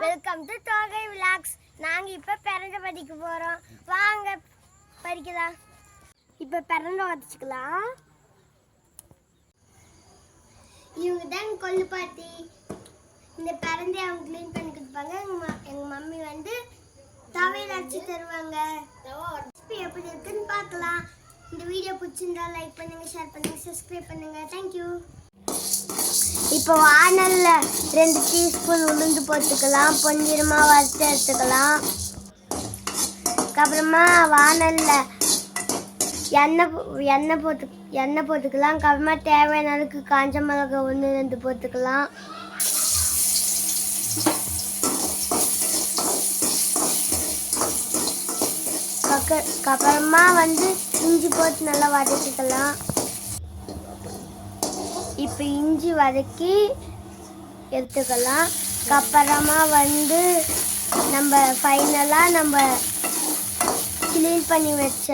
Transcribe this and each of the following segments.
Welcome to தோகை vlogs. நாங்க இப்ப பிறந்த படிக்க போறோம். வாங்க படிக்கலாம். இப்ப பிறந்த வச்சுக்கலாம். இவங்க தான் கொள்ளு பாட்டி. இந்த பிறந்தை அவங்க கிளீன் பண்ணி கொடுப்பாங்க. எங்க மம்மி வந்து தவையில் அடிச்சு தருவாங்க. எப்படி இருக்குன்னு பார்க்கலாம். இந்த வீடியோ பிடிச்சிருந்தா லைக் பண்ணுங்க, ஷேர் பண்ணுங்க, சப்ஸ்கிரைப் பண்ணுங்க. தேங்க்யூ. இப்போ வானல்ல 2 டீஸ்பூன் உளுந்து போட்டுக்கலாம். பொன்னிறமாக வறுத்து எடுத்துக்கலாம். அப்புறமா வானல்ல எண்ணெய் போட்டுக்கலாம். அப்புறமா தேவையான அளவுக்கு காஞ்ச மிளகா 1-2 போட்டுக்கலாம். அப்புறமா வந்து இஞ்சி போட்டு நல்லா வதக்கிக்கலாம். இப்போ இஞ்சி வதக்கி எடுத்துக்கலாம். அப்புறமா வந்து நம்ம ஃபைனலாக நம்ம க்ளீன் பண்ணி வச்ச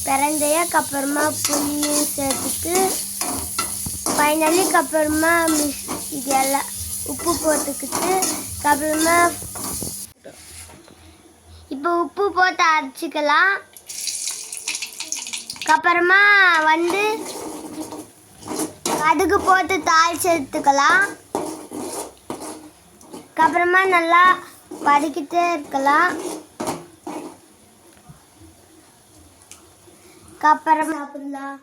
பிறந்தைய அப்புறமா புளியும் சேர்த்துட்டு ஃபைனலி அப்புறமா இது எல்லாம் உப்பு போட்டுக்கிட்டு அப்புறமா இப்போ உப்பு போட்டு அரைச்சிக்கலாம். அப்புறமா வந்து கடுகு போட்டு தாளிச்சு எடுத்துக்கலாம். அப்புறமா நல்லா வதக்கிட்டே இருக்கலாம். அப்புறம் சாப்பிடலாம்.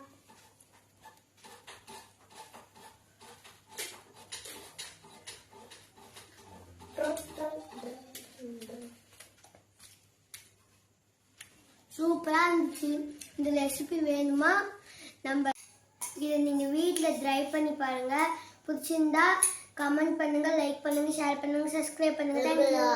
சூப்பராக இருந்துச்சு. இந்த ரெசிபி வேணுமா? நம்ம இதை நீங்கள் வீட்டில் ட்ரை பண்ணி பாருங்கள். பிடிச்சிருந்தா கமெண்ட் பண்ணுங்கள், லைக் பண்ணுங்கள், ஷேர் பண்ணுங்கள், சப்ஸ்கிரைப் பண்ணுங்கள். தேங்க்யூ.